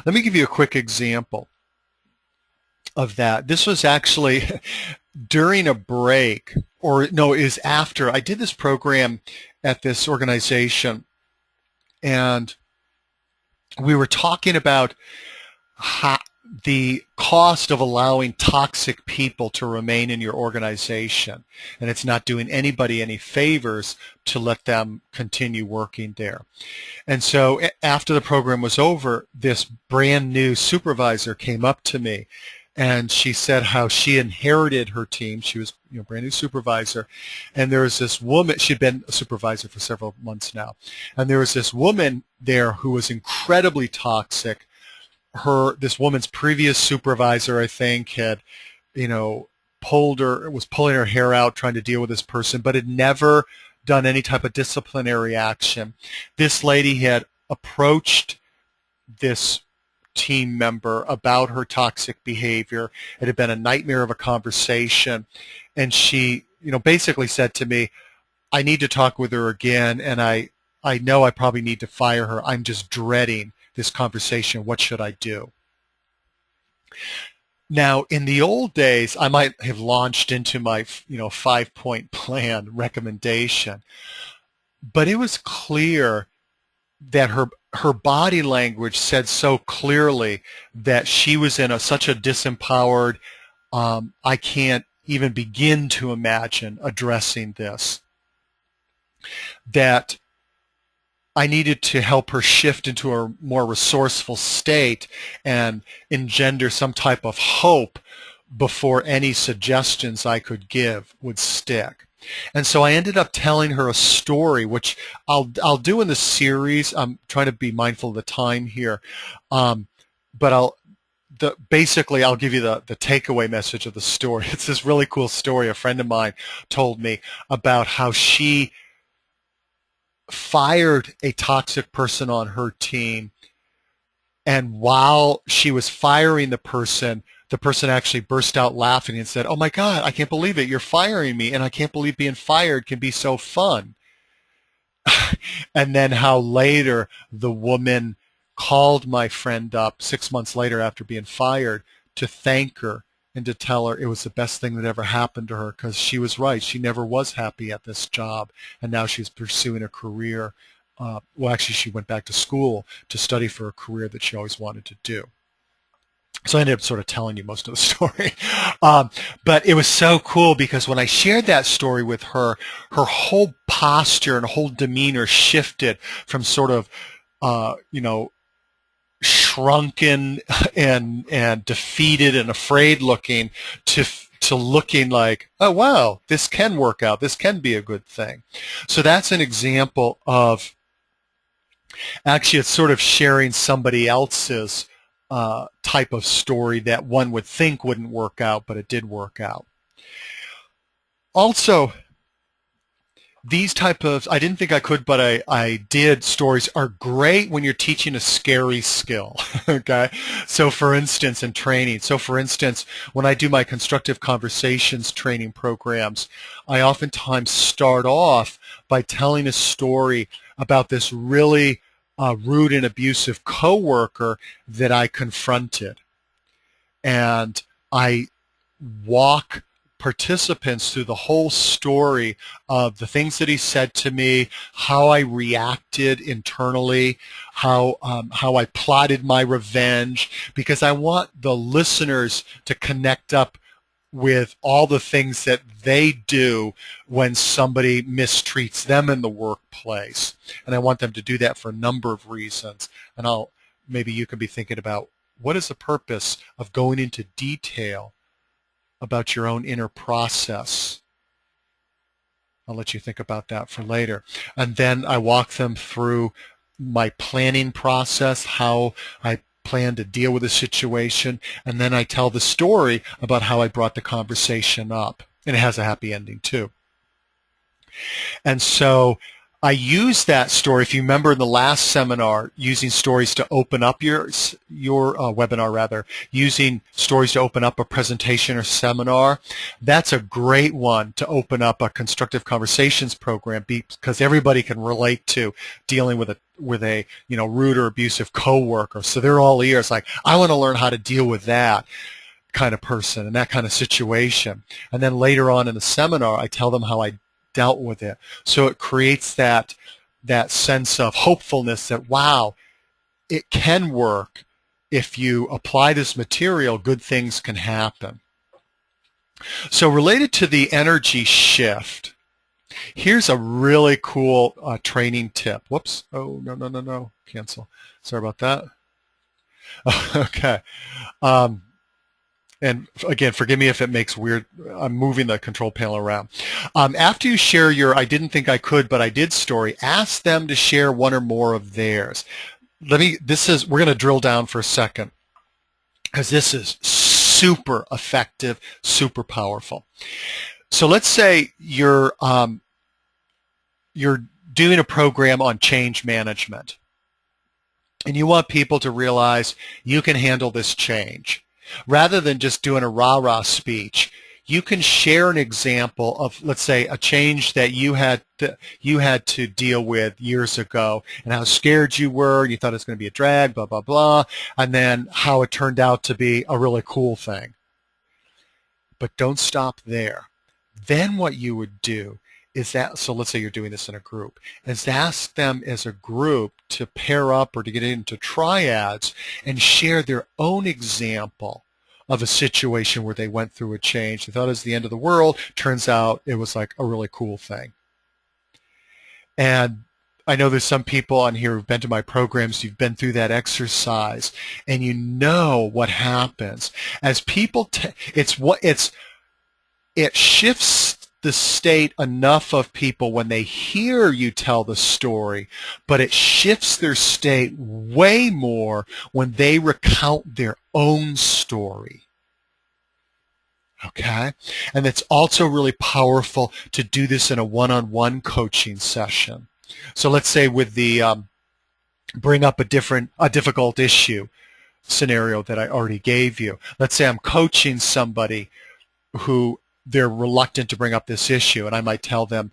S1: Let me give you a quick example of that. This was actually during a break, or no, it was after. I did this program at this organization, and we were talking about the cost of allowing toxic people to remain in your organization, and it's not doing anybody any favors to let them continue working there. And so after the program was over, this brand new supervisor came up to me, and she said how she inherited her team. She was, brand new supervisor, and there was this woman. She'd been a supervisor for several months now, and there was this woman there who was incredibly toxic. This woman's previous supervisor, I think, had, was pulling her hair out trying to deal with this person, but had never done any type of disciplinary action. This lady had approached this team member about her toxic behavior. It had been a nightmare of a conversation, and she, basically said to me, "I need to talk with her again, and I know I probably need to fire her. I'm just dreading this conversation. What should I do?" Now, in the old days, I might have launched into my, 5-point plan recommendation, but it was clear that her body language said so clearly that she was in such a disempowered, I can't even begin to imagine addressing this, that I needed to help her shift into a more resourceful state and engender some type of hope before any suggestions I could give would stick. And so I ended up telling her a story, which I'll do in the series. I'm trying to be mindful of the time here, but basically I'll give you the takeaway message of the story. It's this really cool story a friend of mine told me about how she fired a toxic person on her team, and while she was firing the person actually burst out laughing and said, "Oh my God, I can't believe it. You're firing me, and I can't believe being fired can be so fun." And then how later the woman called my friend up 6 months later after being fired to thank her and to tell her it was the best thing that ever happened to her, because she was right. She never was happy at this job, and now she's pursuing a career. Well, actually, she went back to school to study for a career that she always wanted to do. So I ended up sort of telling you most of the story. But it was so cool because when I shared that story with her, her whole posture and whole demeanor shifted from sort of, shrunken and defeated and afraid looking to looking like, oh wow, this can work out, this can be a good thing. So that's an example of, actually it's sort of sharing somebody else's type of story that one would think wouldn't work out, but it did work out. Also, these type of, I didn't think I could, but I did, stories are great when you're teaching a scary skill, okay? So for instance, in training, when I do my constructive conversations training programs, I oftentimes start off by telling a story about this really rude and abusive coworker that I confronted. And I walk participants through the whole story of the things that he said to me, how I reacted internally, how I plotted my revenge, because I want the listeners to connect up with all the things that they do when somebody mistreats them in the workplace. And I want them to do that for a number of reasons. And maybe you can be thinking about, what is the purpose of going into detail about your own inner process? I'll let you think about that for later. And then I walk them through my planning process, how I plan to deal with a situation, and then I tell the story about how I brought the conversation up. And it has a happy ending too. And so I use that story, if you remember in the last seminar, using stories to open up your webinar, using stories to open up a presentation or seminar. That's a great one to open up a constructive conversations program, because everybody can relate to dealing with a rude or abusive coworker. So they're all ears, like, I want to learn how to deal with that kind of person and that kind of situation. And then later on in the seminar, I tell them how I dealt with it. So it creates that sense of hopefulness that, wow, it can work. If you apply this material, good things can happen. So related to the energy shift, here's a really cool training tip. Whoops. Oh, no. Cancel. Sorry about that. Okay. And again, forgive me if it makes weird, I'm moving the control panel around. After you share your I didn't think I could, but I did story, ask them to share one or more of theirs. We're going to drill down for a second, because this is super effective, super powerful. So let's say you're doing a program on change management, and you want people to realize you can handle this change. Rather than just doing a rah-rah speech, you can share an example of, let's say, a change that you had to deal with years ago, and how scared you were, and you thought it was going to be a drag, blah, blah, blah, and then how it turned out to be a really cool thing. But don't stop there. Then what you would do is so let's say you're doing this in a group, is ask them as a group to pair up or to get into triads and share their own example of a situation where they went through a change. They thought it was the end of the world. Turns out it was like a really cool thing. And I know there's some people on here who've been to my programs, you've been through that exercise, and you know what happens. As people, it shifts the state enough of people when they hear you tell the story, but it shifts their state way more when they recount their own story. Okay? And it's also really powerful to do this in a one-on-one coaching session. So let's say with the bring up a difficult issue scenario that I already gave you. Let's say I'm coaching somebody who they're reluctant to bring up this issue, and I might tell them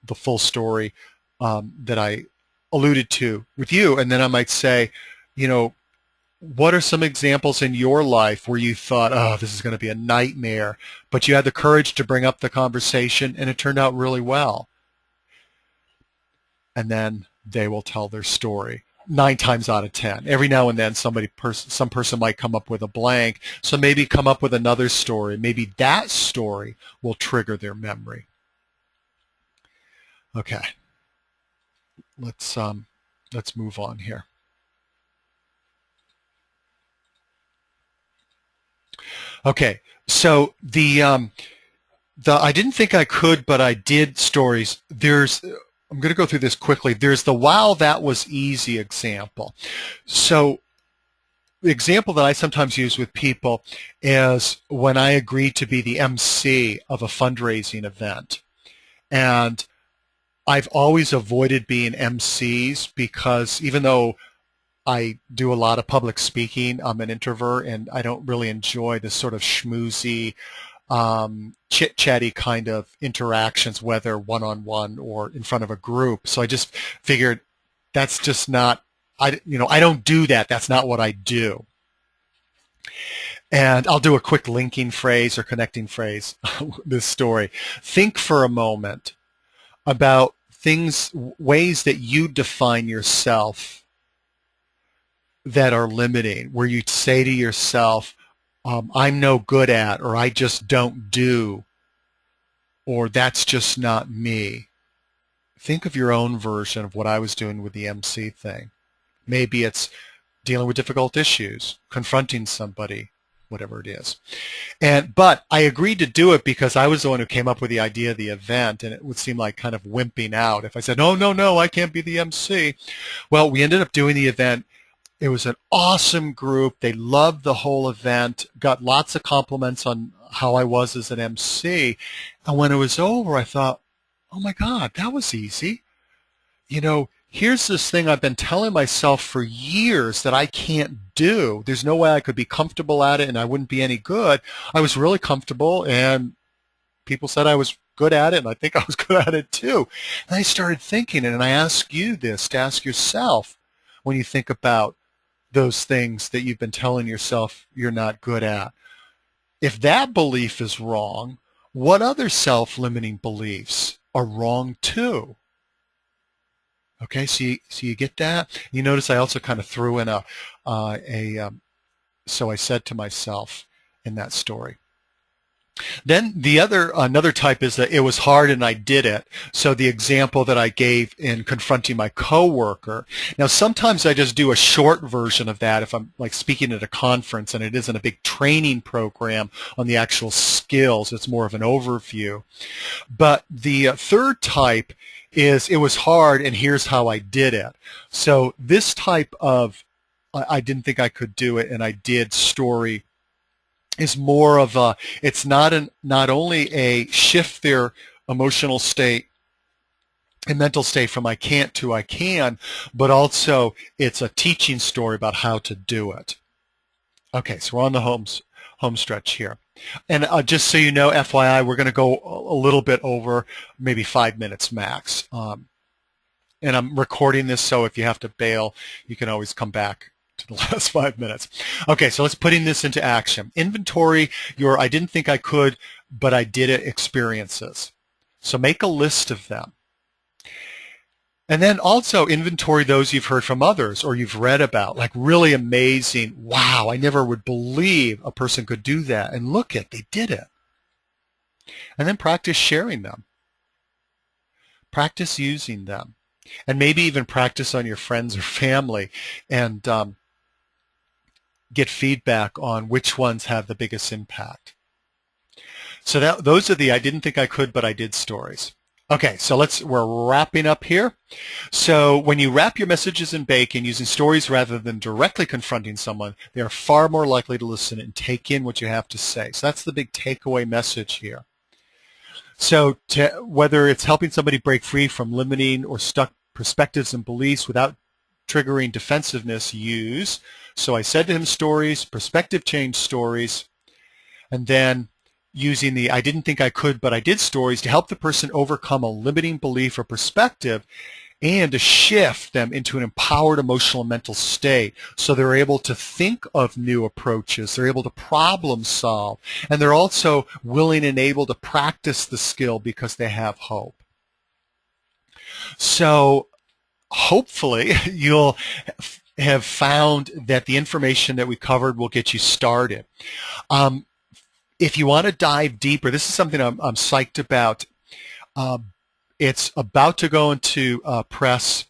S1: the full story that I alluded to with you, and then I might say, you know, what are some examples in your life where you thought, oh, this is going to be a nightmare, but you had the courage to bring up the conversation and it turned out really well? And then they will tell their story 9 times out of 10. Every now and then some person might come up with a blank, so maybe come up with another story. Maybe that story will trigger their memory. Okay, let's move on here. Okay, so the I didn't think I could, but I did stories. I'm going to go through this quickly. There's the wow, that was easy example. So the example that I sometimes use with people is when I agreed to be the MC of a fundraising event. And I've always avoided being MCs because even though I do a lot of public speaking, I'm an introvert and I don't really enjoy this sort of schmoozy, chit-chatty kind of interactions, whether one-on-one or in front of a group. So I just figured that's just not, I don't do that. That's not what I do. And I'll do a quick linking phrase or connecting phrase, this story. Think for a moment about ways that you define yourself that are limiting, where you say to yourself, I'm no good at, or I just don't do, or that's just not me. Think of your own version of what I was doing with the MC thing. Maybe it's dealing with difficult issues, confronting somebody, whatever it is. But I agreed to do it because I was the one who came up with the idea of the event, and it would seem like kind of wimping out if I said, no, I can't be the MC. Well, we ended up doing the event. It was an awesome group. They loved the whole event, got lots of compliments on how I was as an MC. And when it was over, I thought, oh my God, that was easy. Here's this thing I've been telling myself for years that I can't do. There's no way I could be comfortable at it and I wouldn't be any good. I was really comfortable and people said I was good at it, and I think I was good at it too. And I started thinking, and I ask you this to ask yourself when you think about those things that you've been telling yourself you're not good at. If that belief is wrong, what other self-limiting beliefs are wrong too? Okay, so you get that? You notice I also kind of threw in so I said to myself in that story. Then another type is that it was hard and I did it. So the example that I gave in confronting my coworker. Now sometimes I just do a short version of that if I'm like speaking at a conference and it isn't a big training program on the actual skills. It's more of an overview. But the third type is it was hard and here's how I did it. So this type of I didn't think I could do it and I did story is more of it's not only a shift their emotional state and mental state from I can't to I can, but also it's a teaching story about how to do it. Okay, so we're on the home stretch here. And just so you know, FYI, we're going to go a little bit over, maybe 5 minutes max. And I'm recording this, so if you have to bail, you can always come back to the last 5 minutes. Okay, so let's putting this into action. Inventory your I didn't think I could, but I did it experiences. So make a list of them. And then also inventory those you've heard from others or you've read about, like really amazing, wow, I never would believe a person could do that. And look at, they did it. And then practice sharing them. Practice using them. And maybe even practice on your friends or family and get feedback on which ones have the biggest impact. So those are the I didn't think I could, but I did stories. Okay, so we're wrapping up here. So when you wrap your messages in bacon using stories rather than directly confronting someone, they are far more likely to listen and take in what you have to say. So that's the big takeaway message here. So whether it's helping somebody break free from limiting or stuck perspectives and beliefs without triggering defensiveness, use. So I said to him stories, perspective change stories, and then using the I didn't think I could, but I did stories to help the person overcome a limiting belief or perspective and to shift them into an empowered emotional and mental state so they're able to think of new approaches, they're able to problem solve, and they're also willing and able to practice the skill because they have hope. So hopefully you'll have found that the information that we covered will get you started. If you want to dive deeper, this is something I'm psyched about. It's about to go into press,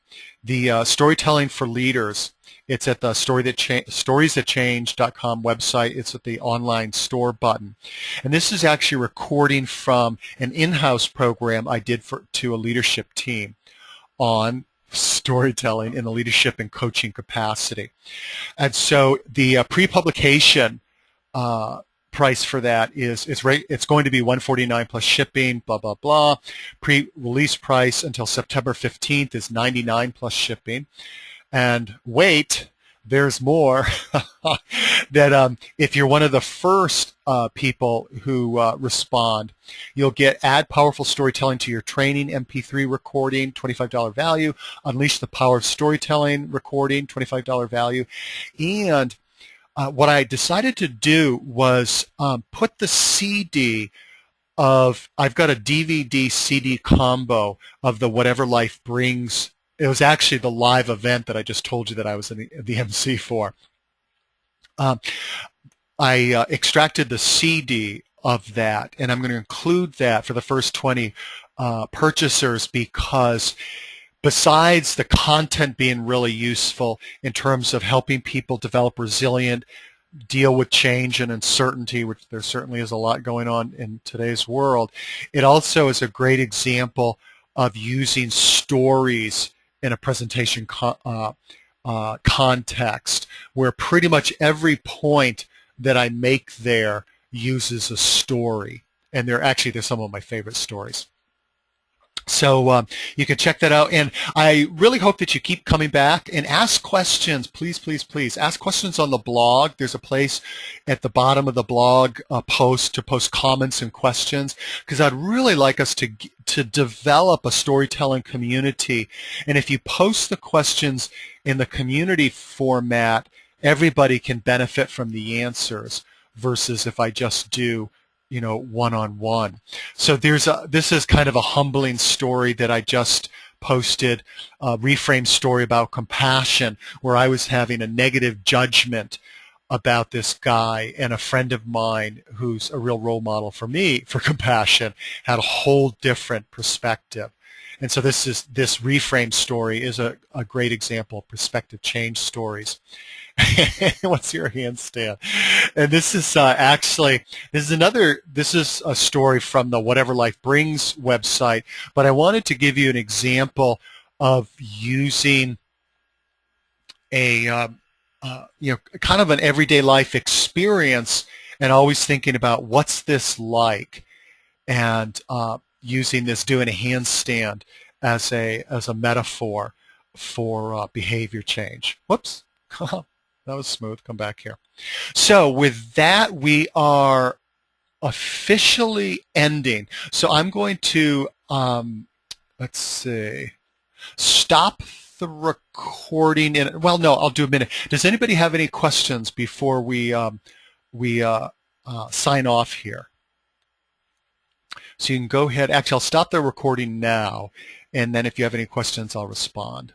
S1: the Storytelling for Leaders. It's at the storiesthatchange.com website. It's at the online store button. And this is actually a recording from an in-house program I did to a leadership team on storytelling in a leadership and coaching capacity. And so the pre-publication price for that is it's going to be $149 plus shipping, blah blah blah. Pre-release price until September 15th is $99 plus shipping. And wait, there's more. That if you're one of the first people who respond, you'll get add powerful storytelling to your training MP3 recording, $25 value. Unleash the power of storytelling recording, $25 value. And what I decided to do was put the CD I've got a DVD CD combo of the Whatever Life Brings. It was actually the live event that I just told you that I was in the MC for. I extracted the CD of that, and I'm going to include that for the first 20 purchasers because besides the content being really useful in terms of helping people develop resilient, deal with change and uncertainty, which there certainly is a lot going on in today's world, it also is a great example of using stories in a presentation context where pretty much every point that I make there uses a story. And they're some of my favorite stories. So you can check that out. And I really hope that you keep coming back and ask questions. Please, please, please. Ask questions on the blog. There's a place at the bottom of the blog post to post comments and questions because I'd really like us to develop a storytelling community. And if you post the questions in the community format, everybody can benefit from the answers versus if I just do one-on-one. So this is kind of a humbling story that I just posted, a reframed story about compassion, where I was having a negative judgment about this guy, and a friend of mine who's a real role model for me for compassion had a whole different perspective. And so this reframed story is a great example of perspective change stories. What's your handstand? And this is this is a story from the Whatever Life Brings website, but I wanted to give you an example of using a kind of an everyday life experience and always thinking about what's this like, and using doing a handstand as a metaphor for behavior change. Whoops. That was smooth. Come back here. So with that, we are officially ending. So I'm going to, let's see, stop the recording. Well, no, I'll do a minute. Does anybody have any questions before we sign off here? So you can go ahead, actually I'll stop the recording now, and then if you have any questions I'll respond.